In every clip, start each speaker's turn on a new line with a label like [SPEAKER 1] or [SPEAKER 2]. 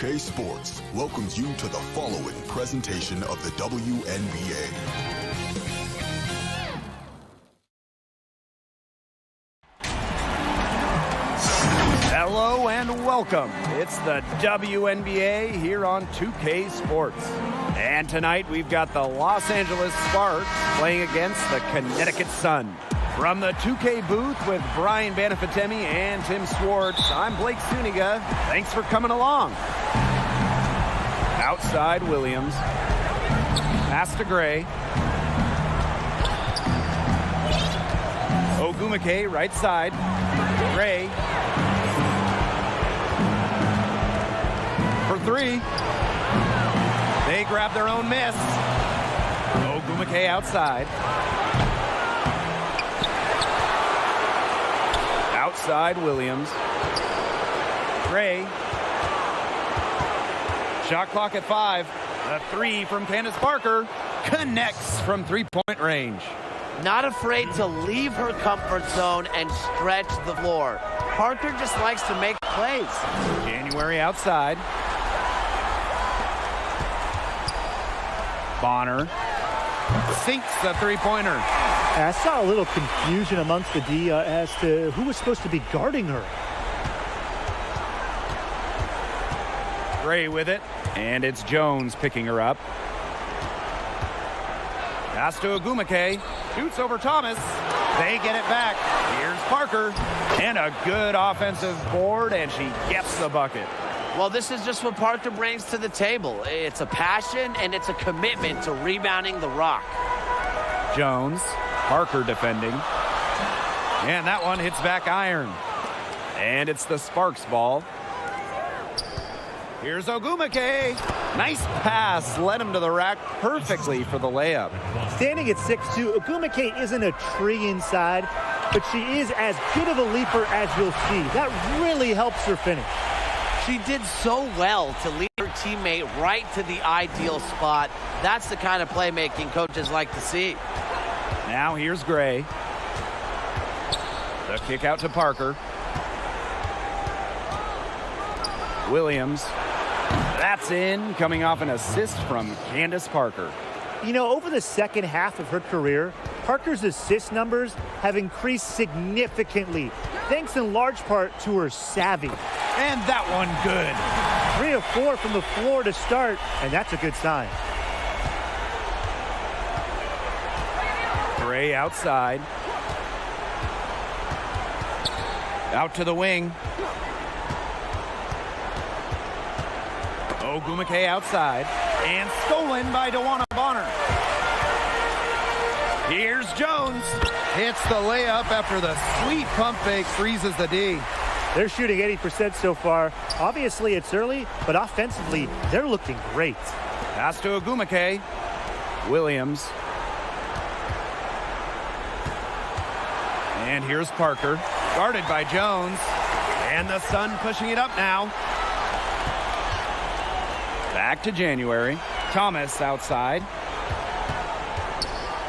[SPEAKER 1] 2K Sports welcomes you to the following presentation of the WNBA.
[SPEAKER 2] Hello and welcome. It's the WNBA here on 2K Sports. And tonight we've got the Los Angeles Sparks playing against the Connecticut Sun. From the 2K booth with Brian Banafitemi and Tim Swartz, I'm Blake Suniga. Thanks for coming along. Outside Williams. Pass to Gray. Ogumake right side. Gray. For three. They grab their own miss. Ogumake outside. Outside Williams. Gray. Shot clock at 5. The three from Candace Parker connects from three-point range.
[SPEAKER 3] Not afraid to leave her comfort zone and stretch the floor. Parker just likes to make plays.
[SPEAKER 2] January outside. Bonner sinks the three-pointer.
[SPEAKER 4] I saw a little confusion amongst the D as to who was supposed to be guarding her.
[SPEAKER 2] Gray with it, and it's Jones picking her up. Pass to Ogumake, shoots over Thomas. They get it back. Here's Parker, and a good offensive board, and she gets the bucket.
[SPEAKER 3] Well, this is just what Parker brings to the table. It's a passion, and it's a commitment to rebounding the rock.
[SPEAKER 2] Jones, Parker defending. And that one hits back iron. And it's the Sparks ball. Here's Ogumake. Nice pass. Led him to the rack perfectly for the layup.
[SPEAKER 4] Standing at 6'2", Ogumake isn't a tree inside, but she is as good of a leaper as you'll see. That really helps her finish.
[SPEAKER 3] She did so well to lead her teammate right to the ideal spot. That's the kind of playmaking coaches like to see.
[SPEAKER 2] Now here's Gray. The kick out to Parker. Williams. That's in, coming off an assist from Candace Parker.
[SPEAKER 4] You know, over the second half of her career, Parker's assist numbers have increased significantly, thanks in large part to her savvy.
[SPEAKER 2] And that one good.
[SPEAKER 4] 3 of 4 from the floor to start, and that's a good sign.
[SPEAKER 2] Gray outside. Out to the wing. Ogumake outside. And stolen by DeWanna Bonner. Here's Jones. Hits the layup after the sweet pump fake freezes the D.
[SPEAKER 4] They're shooting 80% so far. Obviously, it's early, but offensively, they're looking great.
[SPEAKER 2] Pass to Ogumake. Williams. And here's Parker. Guarded by Jones. And the Sun pushing it up now. Back to January. Thomas outside.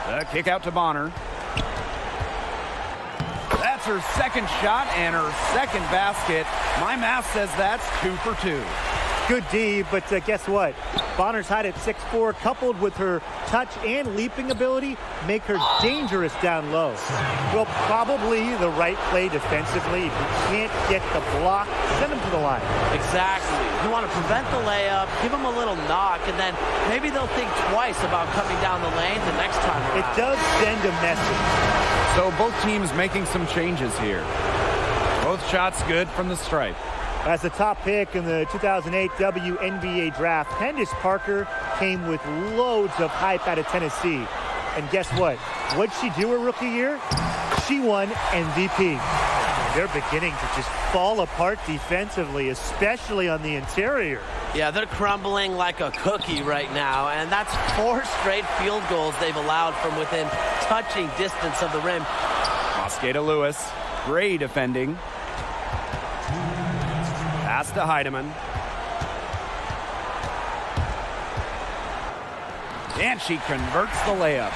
[SPEAKER 2] The kick out to Bonner. That's her second shot and her second basket. My math says that's 2 for 2.
[SPEAKER 4] Good D, but guess what? Bonner's height at 6'4", coupled with her touch and leaping ability, make her dangerous down low. Well, probably the right play defensively. If you can't get the block, send them to the line.
[SPEAKER 3] Exactly. You want to prevent the layup, give them a little knock, and then maybe they'll think twice about coming down the lane the next time around.
[SPEAKER 4] It does send a message.
[SPEAKER 2] So both teams making some changes here. Both shots good from the stripe.
[SPEAKER 4] As the top pick in the 2008 WNBA draft, Candace Parker came with loads of hype out of Tennessee. And guess what? What'd she do her rookie year? She won MVP. They're beginning to just fall apart defensively, especially on the interior.
[SPEAKER 3] Yeah, they're crumbling like a cookie right now, and that's 4 straight field goals they've allowed from within touching distance of the rim.
[SPEAKER 2] Mosqueda Lewis, Gray defending. Pass to Heidemann. And she converts the layup.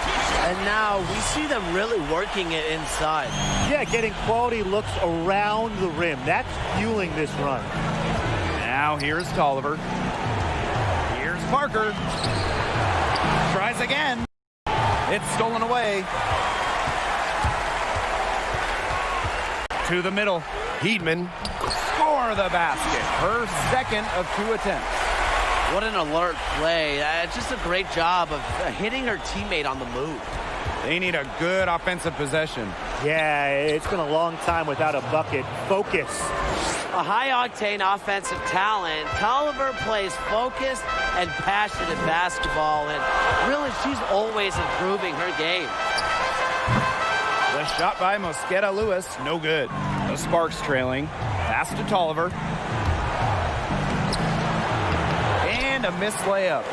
[SPEAKER 3] And now we see them really working it inside.
[SPEAKER 4] Yeah, getting quality looks around the rim. That's fueling this run.
[SPEAKER 2] Now Now here's Tolliver. Here's Parker. Tries again. It's stolen away. To the middle. Heedman score the basket. Her second of 2 attempts.
[SPEAKER 3] What an alert play. Just a great job of hitting her teammate on the move.
[SPEAKER 2] They need a good offensive possession.
[SPEAKER 4] Yeah, it's been a long time without a bucket. Focus.
[SPEAKER 3] A high-octane offensive talent. Tolliver plays focused and passionate basketball, and really she's always improving her game.
[SPEAKER 2] The shot by Mosqueda Lewis, no good. The Sparks trailing. Pass to Tolliver. And a missed layup.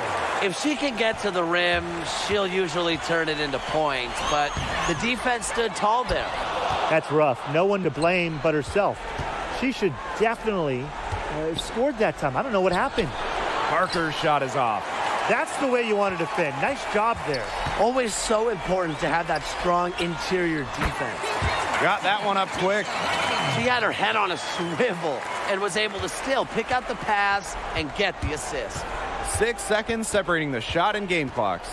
[SPEAKER 3] If she can get to the rim, she'll usually turn it into points, but the defense stood tall there.
[SPEAKER 4] That's rough. No one to blame but herself. She should definitely have scored that time. I don't know what happened.
[SPEAKER 2] Parker's shot is off.
[SPEAKER 4] That's the way you want to defend. Nice job there.
[SPEAKER 3] Always so important to have that strong interior defense.
[SPEAKER 2] Got that one up quick.
[SPEAKER 3] She had her head on a swivel and was able to still pick out the pass and get the assist.
[SPEAKER 2] 6 seconds separating the shot and game clocks.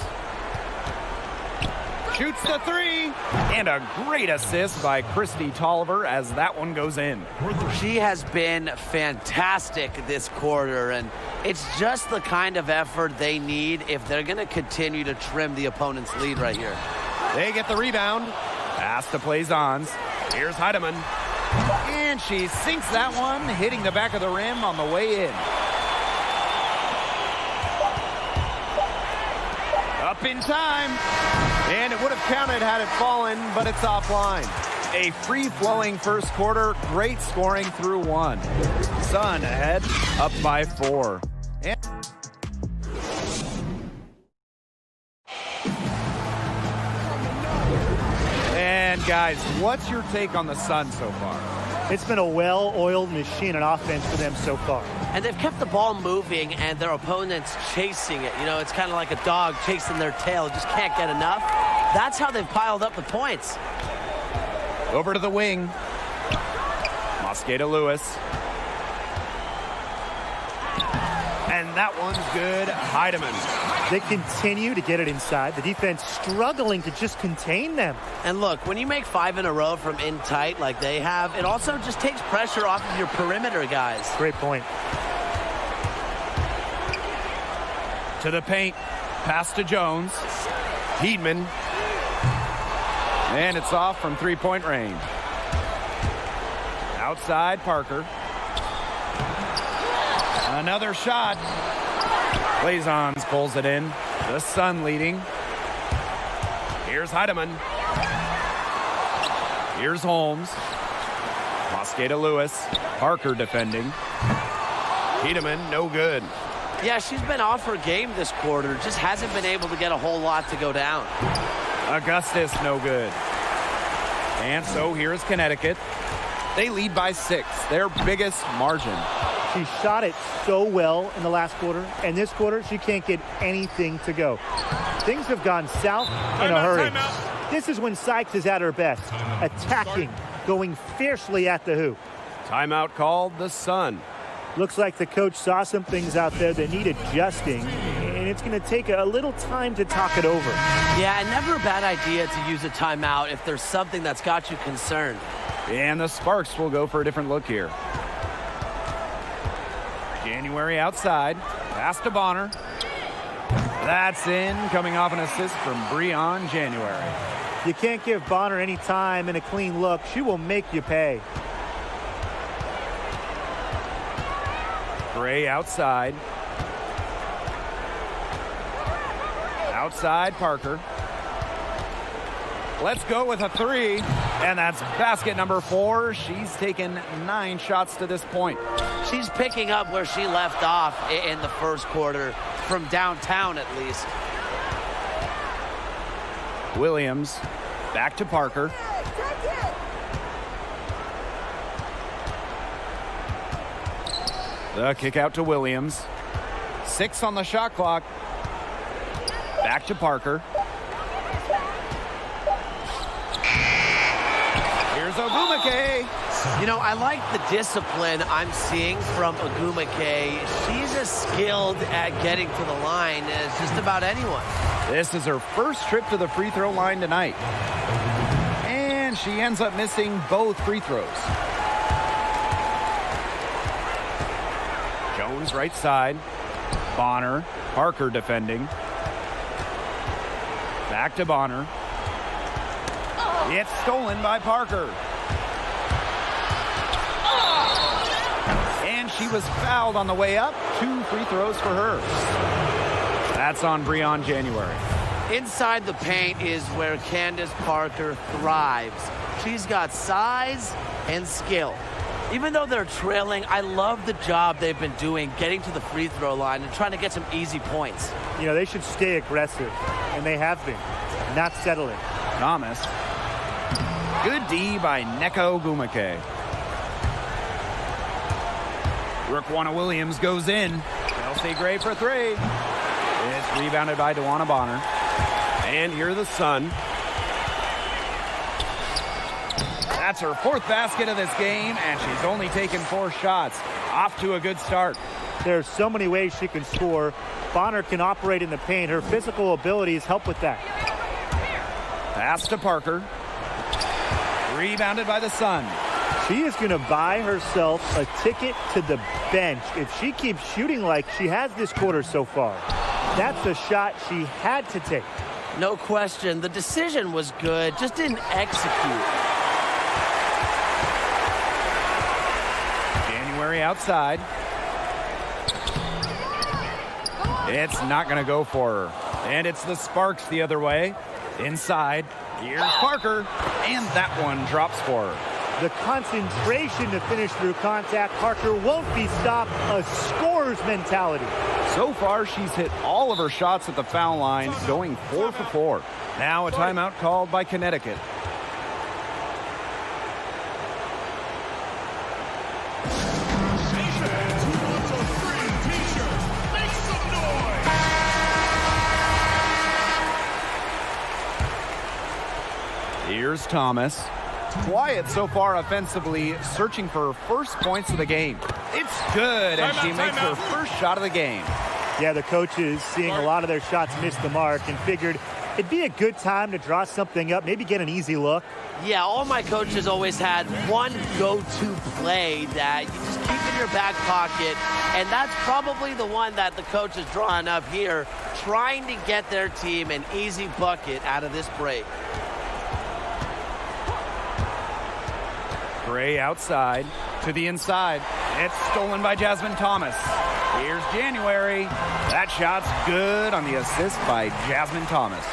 [SPEAKER 2] Shoots the three. And a great assist by Christy Tolliver as that one goes in.
[SPEAKER 3] She has been fantastic this quarter, and it's just the kind of effort they need if they're going to continue to trim the opponent's lead right here.
[SPEAKER 2] They get the rebound. Pass to Plaisance. Here's Heidemann. And she sinks that one, hitting the back of the rim on the way in. Up in time. And it would have counted had it fallen, but it's offline. A free-flowing first quarter, great scoring through 1. Sun ahead, up by 4. And guys, what's your take on the Sun so far?
[SPEAKER 4] It's been a well-oiled machine on offense for them so far.
[SPEAKER 3] And they've kept the ball moving and their opponents chasing it. You know, it's kind of like a dog chasing their tail. Just can't get enough. That's how they've piled up the points.
[SPEAKER 2] Over to the wing. Mosqueda Lewis. And that one's good. Heidemann.
[SPEAKER 4] They continue to get it inside. The defense struggling to just contain them.
[SPEAKER 3] And look, when you make 5 in a row from in tight like they have, it also just takes pressure off of your perimeter guys.
[SPEAKER 4] Great point.
[SPEAKER 2] To the paint. Pass to Jones. Heedman. And it's off from three-point range. Outside, Parker. Another shot. Plaisance pulls it in. The Sun leading. Here's Heidemann. Here's Holmes. Mosqueda Lewis. Parker defending. Hedeman, no good.
[SPEAKER 3] Yeah, she's been off her game this quarter. Just hasn't been able to get a whole lot to go down.
[SPEAKER 2] Augustus, no good. And so here's Connecticut. They lead by 6, their biggest margin.
[SPEAKER 4] She shot it so well in the last quarter, and this quarter she can't get anything to go. Things have gone south in a hurry. This is when Sykes is at her best, attacking, going fiercely at the hoop.
[SPEAKER 2] Timeout called, the Sun.
[SPEAKER 4] Looks like the coach saw some things out there that need adjusting, and it's going to take a little time to talk it over.
[SPEAKER 3] Yeah, and never a bad idea to use a timeout if there's something that's got you concerned.
[SPEAKER 2] And the Sparks will go for a different look here. January outside. Pass to Bonner. That's in, coming off an assist from Breon January.
[SPEAKER 4] You can't give Bonner any time and a clean look. She will make you pay.
[SPEAKER 2] Gray outside. Outside, Parker. Let's go with a 3. And that's basket number 4. She's taken 9 shots to this point.
[SPEAKER 3] She's picking up where she left off in the first quarter, from downtown at least.
[SPEAKER 2] Williams back to Parker. The kick out to Williams. 6 on the shot clock. Back to Parker. Here's Ogumake.
[SPEAKER 3] You know, I like the discipline I'm seeing from Ogumake. She's as skilled at getting to the line as just about anyone.
[SPEAKER 2] This is her first trip to the free throw line tonight. And she ends up missing both free throws. Jones right side. Bonner. Parker defending. Back to Bonner. It's stolen by Parker. And she was fouled on the way up. 2 free throws for her. That's on Breon January.
[SPEAKER 3] Inside the paint is where Candace Parker thrives. She's got size and skill. Even though they're trailing, I love the job they've been doing getting to the free throw line and trying to get some easy points.
[SPEAKER 4] You know, they should stay aggressive, and they have been, not settling.
[SPEAKER 2] Thomas. Good D by Neko Ogumake. Raquana Williams goes in. Chelsea Gray for 3. It's rebounded by DeWanna Bonner. And here the Sun. That's her 4th basket of this game, and she's only taken 4 shots. Off to a good start.
[SPEAKER 4] There's so many ways she can score. Bonner can operate in the paint. Her physical abilities help with that.
[SPEAKER 2] Pass to Parker. Rebounded by the Sun.
[SPEAKER 4] She is going to buy herself a ticket to the bench if she keeps shooting like she has this quarter so far. That's a shot she had to take.
[SPEAKER 3] No question. The decision was good, just didn't execute.
[SPEAKER 2] January outside. It's not going to go for her. And it's the Sparks the other way. Inside. Here's Parker. And that one drops for her.
[SPEAKER 4] The concentration to finish through contact. Parker won't be stopped. A scorer's mentality.
[SPEAKER 2] So far, she's hit all of her shots at the foul line, going 4 for 4. Now a timeout called by Connecticut. Here's Thomas. Quiet so far offensively, searching for her first points of the game. It's good, and she makes her first shot of the game.
[SPEAKER 4] Yeah, the coaches, seeing a lot of their shots miss the mark, and figured it'd be a good time to draw something up, maybe get an easy look.
[SPEAKER 3] Yeah, all my coaches always had one go-to play that you just keep in your back pocket, and that's probably the one that the coach is drawing up here, trying to get their team an easy bucket out of this break.
[SPEAKER 2] Gray outside to the inside. It's stolen by Jasmine Thomas. Here's January. That shot's good on the assist by Jasmine Thomas.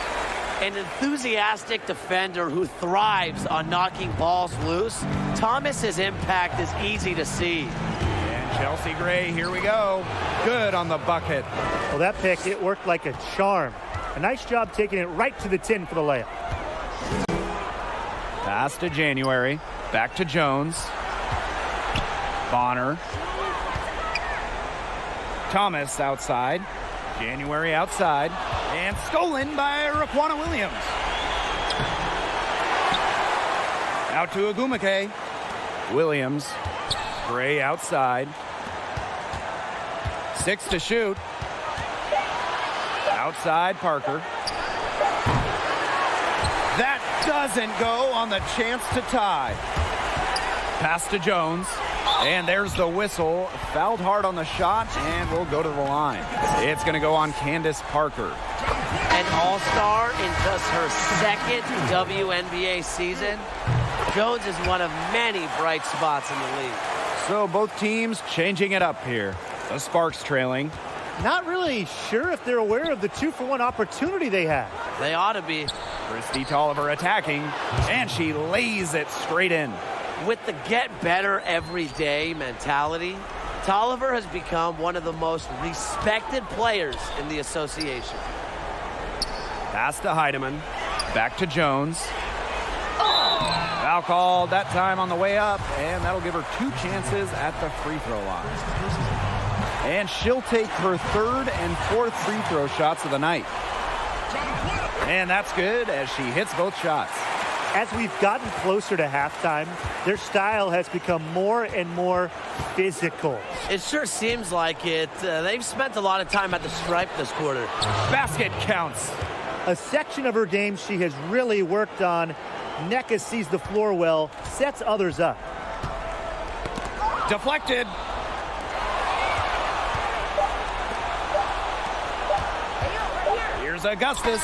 [SPEAKER 3] An enthusiastic defender who thrives on knocking balls loose. Thomas's impact is easy to see.
[SPEAKER 2] And Chelsea Gray, here we go. Good on the bucket.
[SPEAKER 4] Well, that pick, it worked like a charm. A nice job taking it right to the tin for the layup.
[SPEAKER 2] Pass to January. Back to Jones. Bonner. Thomas outside. January outside. And stolen by Raquana Williams. Out to Ogumake. Williams. Gray outside. 6 to shoot. Outside Parker. That doesn't go on the chance to tie. Pass to Jones. And there's the whistle. Fouled hard on the shot and will go to the line. It's going to go on Candace Parker.
[SPEAKER 3] An all-star in just her second WNBA season. Jones is one of many bright spots in the league.
[SPEAKER 2] So both teams changing it up here. The Sparks trailing.
[SPEAKER 4] Not really sure if they're aware of the 2-for-1 opportunity they had.
[SPEAKER 3] They ought to be.
[SPEAKER 2] Christy Tolliver attacking, and she lays it straight in.
[SPEAKER 3] With the get better every day mentality, Tolliver has become one of the most respected players in the association.
[SPEAKER 2] Pass to Heidemann. Back to Jones. Foul called that time on the way up, and that'll give her 2 chances at the free throw line. And she'll take her 3rd and 4th free throw shots of the night. And that's good as she hits both shots.
[SPEAKER 4] As we've gotten closer to halftime, their style has become more and more physical.
[SPEAKER 3] It sure seems like it. They've spent a lot of time at the stripe this quarter.
[SPEAKER 2] Basket counts.
[SPEAKER 4] A section of her game she has really worked on. Nneka sees the floor well, sets others up.
[SPEAKER 2] Deflected. Here's Augustus.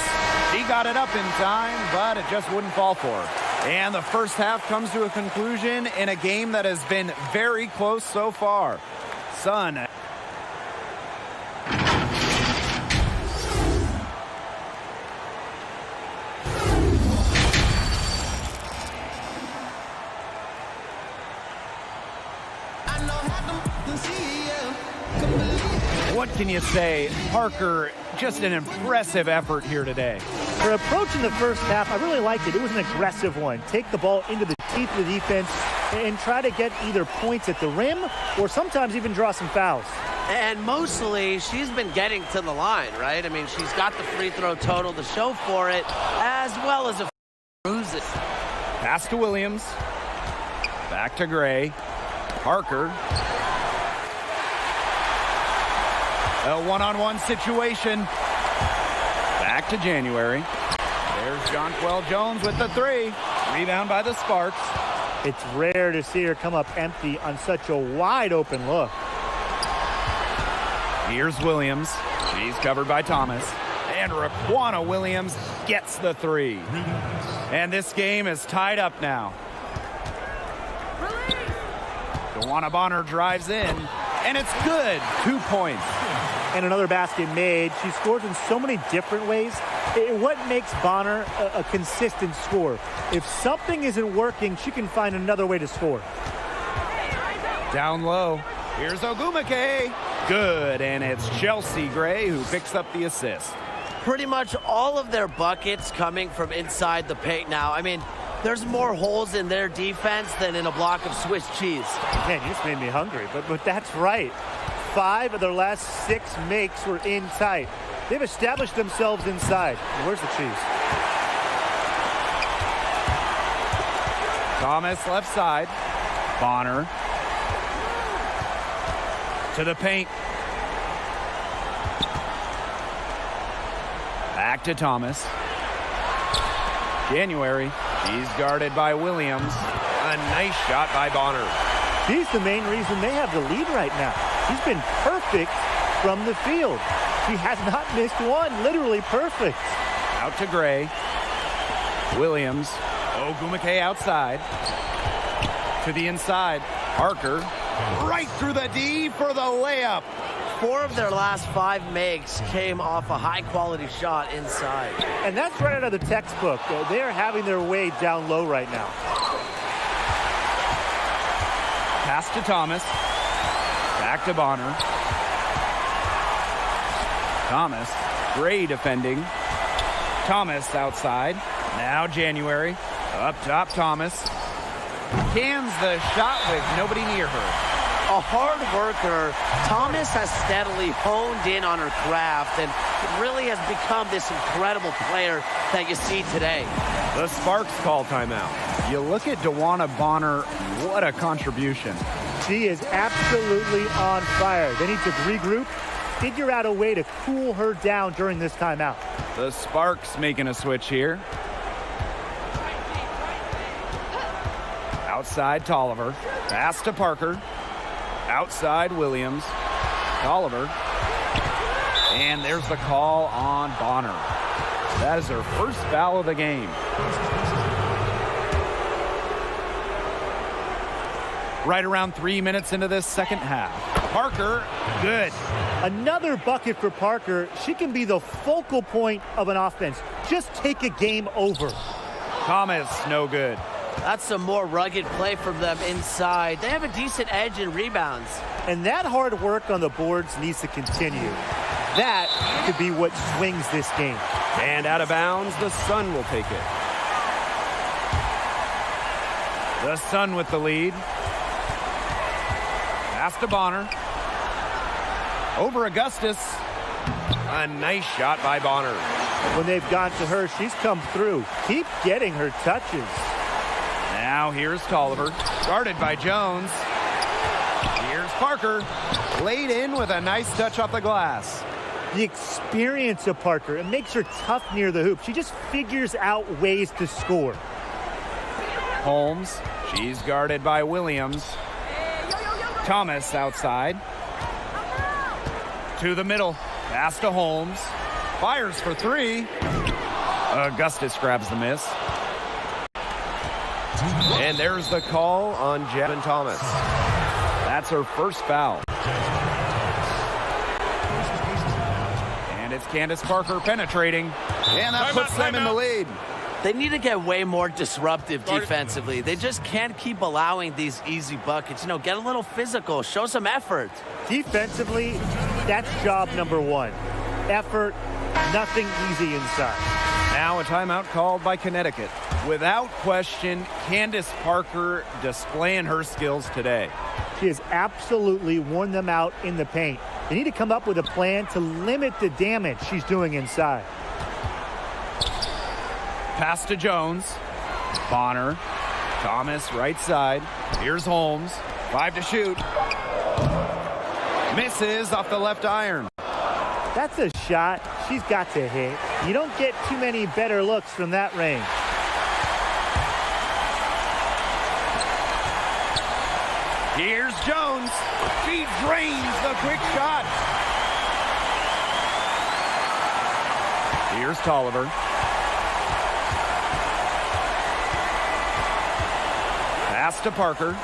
[SPEAKER 2] She got it up in time, but it just wouldn't fall for her. And the first half comes to a conclusion in a game that has been very close so far. Sun. What can you say? Parker, just an impressive effort here today.
[SPEAKER 4] Her approach in the first half, I really liked it. It was an aggressive one. Take the ball into the teeth of the defense and try to get either points at the rim or sometimes even draw some fouls.
[SPEAKER 3] And mostly, she's been getting to the line, right? I mean, she's got the free throw total to show for it, as well as a bruises.
[SPEAKER 2] Pass to Williams. Back to Gray. Parker. A one-on-one situation. Back to January. There's Jonquel Jones with the three. Rebound by the Sparks.
[SPEAKER 4] It's rare to see her come up empty on such a wide-open look.
[SPEAKER 2] Here's Williams. She's covered by Thomas. And Raquana Williams gets the three. And this game is tied up now. DeWanna Bonner drives in, and it's good. 2 points.
[SPEAKER 4] And another basket made. She scores in so many different ways. What makes Bonner a consistent scorer? If something isn't working, she can find another way to score.
[SPEAKER 2] Down low. Here's Ogumake. Good, and it's Chelsea Gray who picks up the assist.
[SPEAKER 3] Pretty much all of their buckets coming from inside the paint now. I mean, there's more holes in their defense than in a block of Swiss cheese.
[SPEAKER 4] Man, you just made me hungry, but that's right. 5 of their last 6 makes were in tight. They've established themselves inside. Where's the cheese?
[SPEAKER 2] Thomas left side. Bonner. To the paint. Back to Thomas. January. She's guarded by Williams. A nice shot by Bonner.
[SPEAKER 4] She's the main reason they have the lead right now. She's been perfect from the field. She has not missed one, literally perfect.
[SPEAKER 2] Out to Gray. Williams. Ogumake outside. To the inside. Parker. Right through the D for the layup.
[SPEAKER 3] 4 of their last 5 makes came off a high-quality shot inside.
[SPEAKER 4] And that's right out of the textbook. They are having their way down low right now.
[SPEAKER 2] Pass to Thomas. Back to Bonner. Thomas. Gray defending. Thomas outside. Now January. Up top, Thomas. Cans the shot with nobody near her.
[SPEAKER 3] A hard worker, Thomas has steadily honed in on her craft and really has become this incredible player that you see today.
[SPEAKER 2] The Sparks call timeout. You look at DeWanna Bonner, what a contribution.
[SPEAKER 4] She is absolutely on fire. They need to regroup, figure out a way to cool her down during this timeout.
[SPEAKER 2] The Sparks making a switch here. Outside Tolliver. Pass to Parker. Outside Williams. Tolliver. And there's the call on Bonner. That is her first foul of the game. Right around 3 minutes into this second half. Parker, good.
[SPEAKER 4] Another bucket for Parker. She can be the focal point of an offense. Just take a game over.
[SPEAKER 2] Thomas, no good.
[SPEAKER 3] That's some more rugged play from them inside. They have a decent edge in rebounds.
[SPEAKER 4] And that hard work on the boards needs to continue. That could be what swings this game.
[SPEAKER 2] And out of bounds, the Sun will take it. The Sun with the lead. Pass to Bonner. Over Augustus. A nice shot by Bonner.
[SPEAKER 4] When they've got to her, she's come through. Keep getting her touches.
[SPEAKER 2] Now here's Tolliver, guarded by Jones. Here's Parker, laid in with a nice touch off the glass.
[SPEAKER 4] The experience of Parker, it makes her tough near the hoop. She just figures out ways to score.
[SPEAKER 2] Holmes, she's guarded by Williams. Thomas outside. To the middle, pass to Holmes. Fires for three. Augustus grabs the miss. And there's the call on Javin Thomas. That's her first foul. And it's Candace Parker penetrating. And that puts them in the lead.
[SPEAKER 3] They need to get way more disruptive defensively. They just can't keep allowing these easy buckets. You know, get a little physical, show some effort.
[SPEAKER 4] Defensively, that's job number one. Effort, nothing easy inside.
[SPEAKER 2] Now a timeout called by Connecticut. Without question, Candace Parker displaying her skills today.
[SPEAKER 4] She has absolutely worn them out in the paint. They need to come up with a plan to limit the damage she's doing inside.
[SPEAKER 2] Pass to Jones. Bonner. Thomas right side. Here's Holmes. 5 to shoot. Misses off the left iron.
[SPEAKER 4] That's a shot she's got to hit. You don't get too many better looks from that range.
[SPEAKER 2] Here's Jones. She drains the quick shot. Here's Tolliver. Pass to Parker.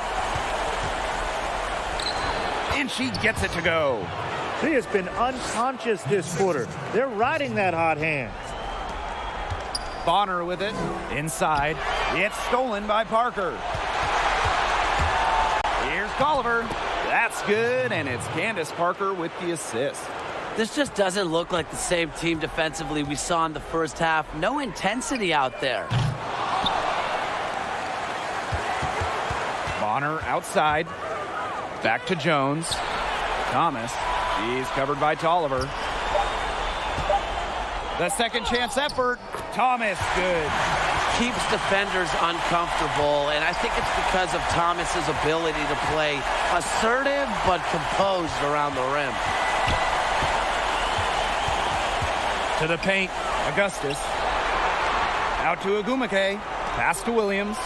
[SPEAKER 2] And she gets it to go.
[SPEAKER 4] She has been unconscious this quarter. They're riding that hot hand.
[SPEAKER 2] Bonner with it. Inside. It's stolen by Parker. Here's Tolliver. That's good, and it's Candace Parker with the assist.
[SPEAKER 3] This just doesn't look like the same team defensively we saw in the first half. No intensity out there.
[SPEAKER 2] Bonner outside. Back to Jones. Thomas. He's covered by Tolliver. The second chance effort. Thomas, good.
[SPEAKER 3] Keeps defenders uncomfortable, and I think it's because of Thomas's ability to play assertive but composed around the rim.
[SPEAKER 2] To the paint, Augustus. Out to Agumake. Pass to Williams.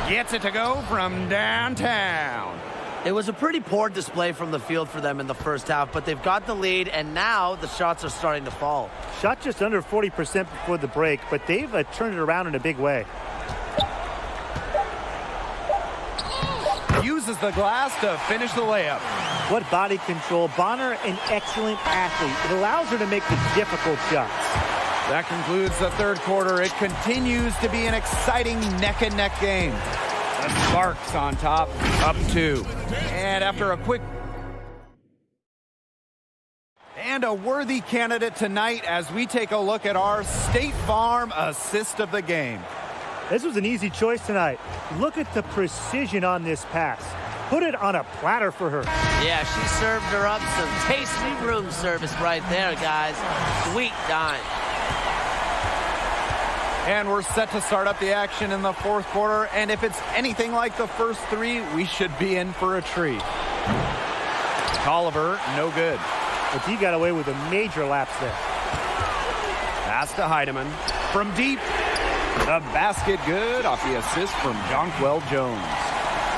[SPEAKER 2] Gets it to go from downtown.
[SPEAKER 3] It was a pretty poor display from the field for them in the first half, but they've got the lead, and now the shots are starting to fall.
[SPEAKER 4] Shot just under 40% before the break, but they've turned it around in a big way.
[SPEAKER 2] Uses the glass to finish the layup.
[SPEAKER 4] What body control. Bonner, an excellent athlete. It allows her to make the difficult shots.
[SPEAKER 2] That concludes the third quarter. It continues to be an exciting neck-and-neck game. The Sparks on top, up 2. And after a quick... And a worthy candidate tonight as we take a look at our State Farm assist of the game.
[SPEAKER 4] This was an easy choice tonight. Look at the precision on this pass. Put it on a platter for her.
[SPEAKER 3] Yeah, she served her up some tasty room service right there, guys. Sweet dime.
[SPEAKER 2] And we're set to start up the action in the fourth quarter. And if it's anything like the first 3, we should be in for a treat. Tolliver, no good.
[SPEAKER 4] But he got away with a major lapse there.
[SPEAKER 2] Pass to Heidemann. From deep. The basket good off the assist from Jonquel Jones.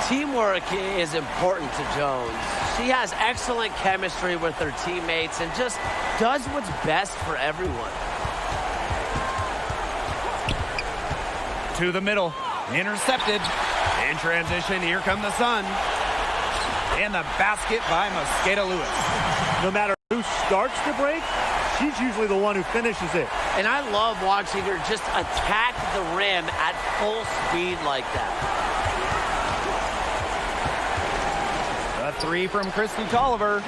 [SPEAKER 3] Teamwork is important to Jones. She has excellent chemistry with her teammates and just does what's best for everyone.
[SPEAKER 2] To the middle. Intercepted. In transition, here come the Sun. And the basket by Mosqueda Lewis.
[SPEAKER 4] No matter who starts the break, she's usually the one who finishes it.
[SPEAKER 3] And I love watching her just attack the rim at full speed like that.
[SPEAKER 2] A 3 from Christy Tolliver.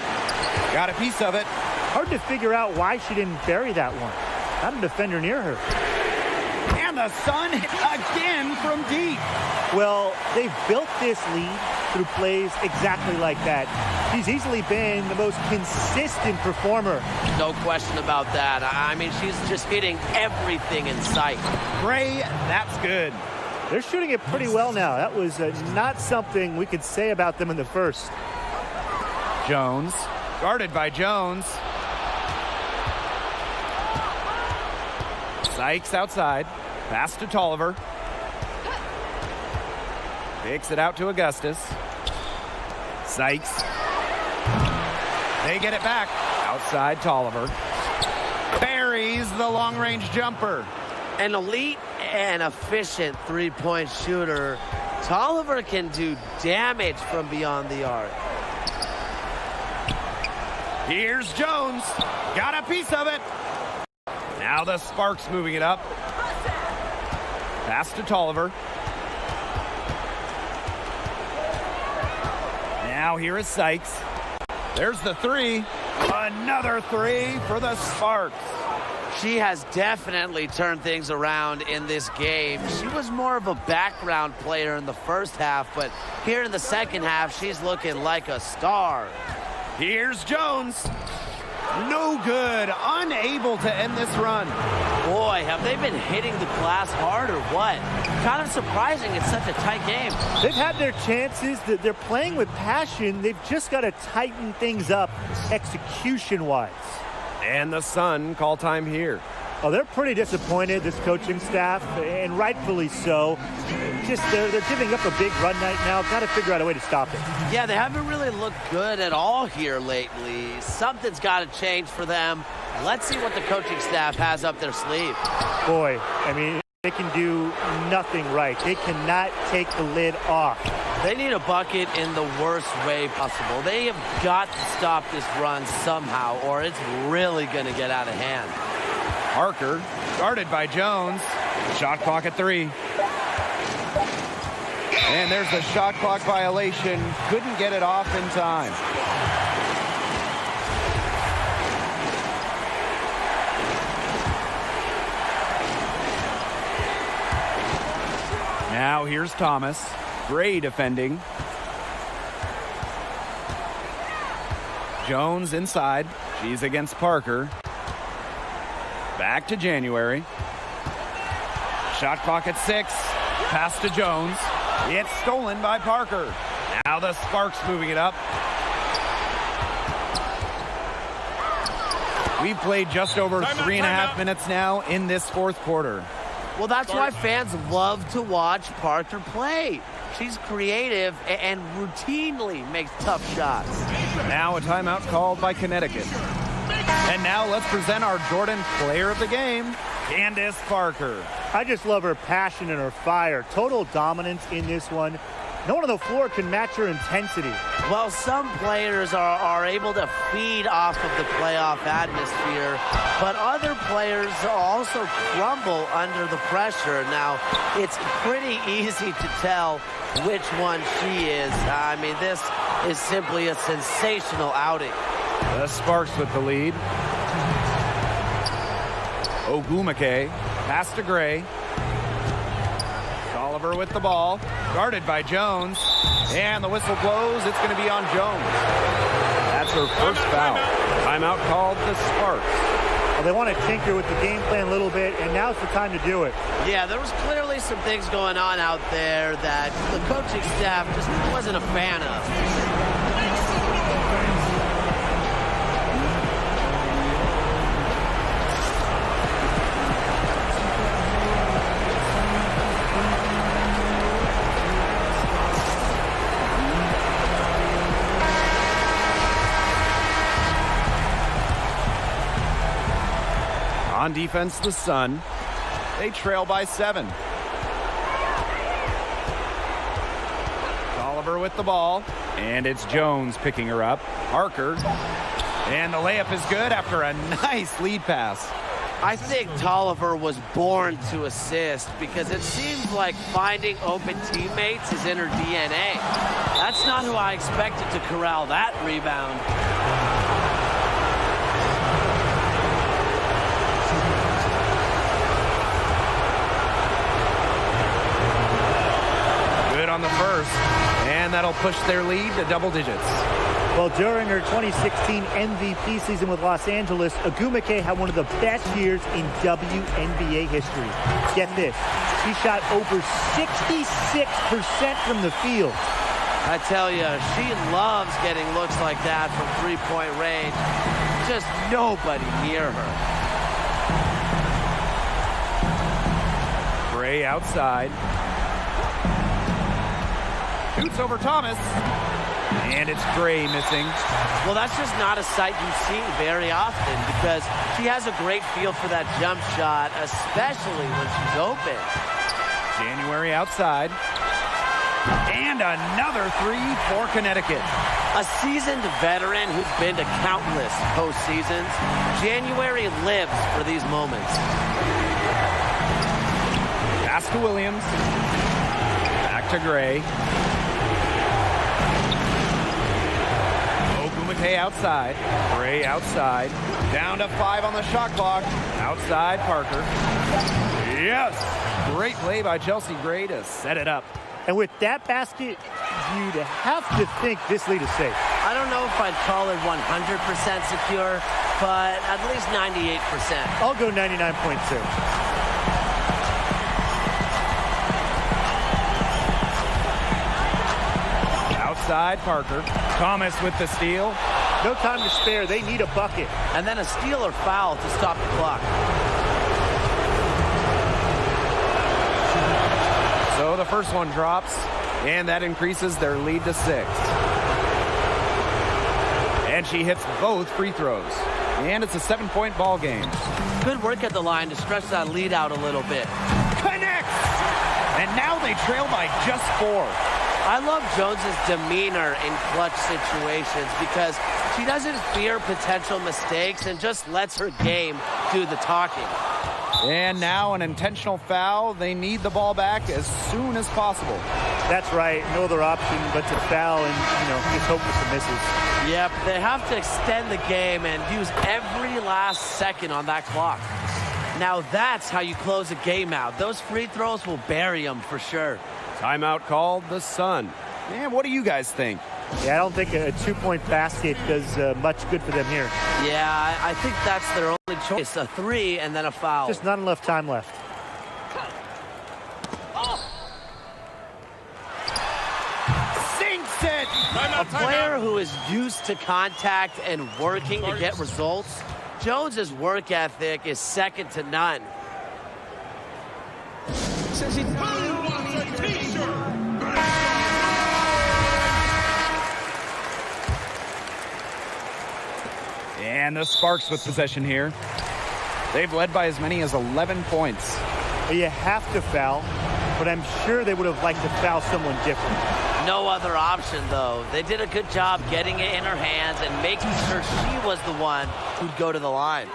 [SPEAKER 2] Got a piece of it.
[SPEAKER 4] Hard to figure out why she didn't bury that one. Not a defender near her.
[SPEAKER 2] And the Sun again from deep.
[SPEAKER 4] Well, they've built this lead through plays exactly like that. She's easily been the most consistent performer.
[SPEAKER 3] No question about that. I mean, she's just hitting everything in sight.
[SPEAKER 2] Gray, that's good.
[SPEAKER 4] They're shooting it pretty well now. That was not something we could say about them in the first.
[SPEAKER 2] Jones, guarded by Jones. Sykes outside. Pass to Tolliver. Kicks it out to Augustus. Sykes. They get it back. Outside Tolliver. Buries the long-range jumper.
[SPEAKER 3] An elite and efficient three-point shooter. Tolliver can do damage from beyond the arc.
[SPEAKER 2] Here's Jones. Got a piece of it. Now the Sparks moving it up. Pass to Tolliver. Now here is Sykes. There's the three. Another three for the Sparks.
[SPEAKER 3] She has definitely turned things around in this game. She was more of a background player in the first half, but here in the second half, she's looking like a star.
[SPEAKER 2] Here's Jones. No good. Unable to end this run.
[SPEAKER 3] Boy, have they been hitting the glass hard or what? Kind of surprising it's such a tight game.
[SPEAKER 4] They've had their chances. They're playing with passion. They've just got to tighten things up execution-wise.
[SPEAKER 2] And the Sun call time here.
[SPEAKER 4] Oh, they're pretty disappointed, this coaching staff, and rightfully so. Just they're giving up a big run right now. Got to figure out a way to stop it.
[SPEAKER 3] Yeah, they haven't really looked good at all here lately. Something's got to change for them. Let's see what the coaching staff has up their sleeve.
[SPEAKER 4] Boy, I mean, they can do nothing right. They cannot take the lid off.
[SPEAKER 3] They need a bucket in the worst way possible. They have got to stop this run somehow, or it's really going to get out of hand.
[SPEAKER 2] Parker, guarded by Jones. Shot clock at 3. And there's a shot clock violation. Couldn't get it off in time. Now here's Thomas. Gray defending. Jones inside. She's against Parker. Back to January. Shot clock at 6. Pass to Jones. It's stolen by Parker. Now the Sparks moving it up. We've played just over 3.5 minutes now in this fourth quarter.
[SPEAKER 3] Well, that's why fans love to watch Parker play. She's creative and routinely makes tough shots.
[SPEAKER 2] Now a timeout called by Connecticut. And now let's present our Jordan Player of the Game, Candace Parker.
[SPEAKER 4] I just love her passion and her fire. Total dominance in this one. No one on the floor can match her intensity.
[SPEAKER 3] Well, some players are able to feed off of the playoff atmosphere, but other players also crumble under the pressure. Now, it's pretty easy to tell which one she is. I mean, this is simply a sensational outing.
[SPEAKER 2] The Sparks with the lead. Ogumake, pass to Gray. Oliver with the ball, guarded by Jones, and the whistle blows. It's going to be on Jones. That's her first foul. Timeout called the Sparks.
[SPEAKER 4] Well, they want to tinker with the game plan a little bit, and now's the time to do it.
[SPEAKER 3] Yeah, there was clearly some things going on out there that the coaching staff just wasn't a fan of.
[SPEAKER 2] On defense, the Sun. They trail by 7. Oliver with the ball, and it's Jones picking her up. Parker, and the layup is good after a nice lead pass.
[SPEAKER 3] I think Tolliver was born to assist because it seems like finding open teammates is in her DNA. That's not who I expected to corral that rebound.
[SPEAKER 2] On the first, and and that'll push their lead to double digits.
[SPEAKER 4] Well, during her 2016 MVP season with Los Angeles, Ogumike had one of the best years in WNBA history. Get this, she shot over 66% from the field.
[SPEAKER 3] I tell you, she loves getting looks like that from three-point range. Just nobody near her.
[SPEAKER 2] Gray outside. Shoots over Thomas. And it's Gray missing.
[SPEAKER 3] Well, that's just not a sight you see very often because she has a great feel for that jump shot, especially when she's open.
[SPEAKER 2] January outside. And another three for Connecticut.
[SPEAKER 3] A seasoned veteran who's been to countless postseasons, January lives for these moments.
[SPEAKER 2] Pass to Williams. Back to Gray. Ogumike outside. Gray outside. Down to 5 on the shot clock. Outside Parker. Yes! Great play by Chelsea Gray to set it up.
[SPEAKER 4] And with that basket, you'd have to think this lead is safe.
[SPEAKER 3] I don't know if I'd call it 100% secure, but at least 98%.
[SPEAKER 4] I'll go 99.6.
[SPEAKER 2] Outside Parker. Thomas with the steal.
[SPEAKER 4] No time to spare. They need a bucket.
[SPEAKER 3] And then a steal or foul to stop the clock.
[SPEAKER 2] So the first one drops, and that increases their lead to 6. And she hits both free throws. And it's a 7-point ball game.
[SPEAKER 3] Good work at the line to stretch that lead out a little bit.
[SPEAKER 2] Connects! And now they trail by just 4.
[SPEAKER 3] I love Jones's demeanor in clutch situations because she doesn't fear potential mistakes and just lets her game do the talking.
[SPEAKER 2] And now an intentional foul. They need the ball back as soon as possible.
[SPEAKER 4] That's right. No other option but to foul and, just hope for some misses.
[SPEAKER 3] Yep, they have to extend the game and use every last second on that clock. Now that's how you close a game out. Those free throws will bury them for sure.
[SPEAKER 2] Timeout called the Sun. Man, what do you guys think?
[SPEAKER 4] Yeah, I don't think a 2-point basket does much good for them here.
[SPEAKER 3] Yeah, I think that's their only choice. A 3 and then a foul.
[SPEAKER 4] Just not enough time left.
[SPEAKER 2] Sinks it!
[SPEAKER 3] A player who is used to contact and working to get results, Jones's work ethic is second to none.
[SPEAKER 2] And the Sparks with possession here. They've led by as many as 11 points.
[SPEAKER 4] You have to foul, but I'm sure they would have liked to foul someone different.
[SPEAKER 3] No other option, though. They did a good job getting it in her hands and making sure she was the one who'd go to the line.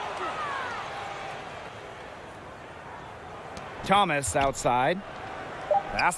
[SPEAKER 2] Thomas outside. Pass to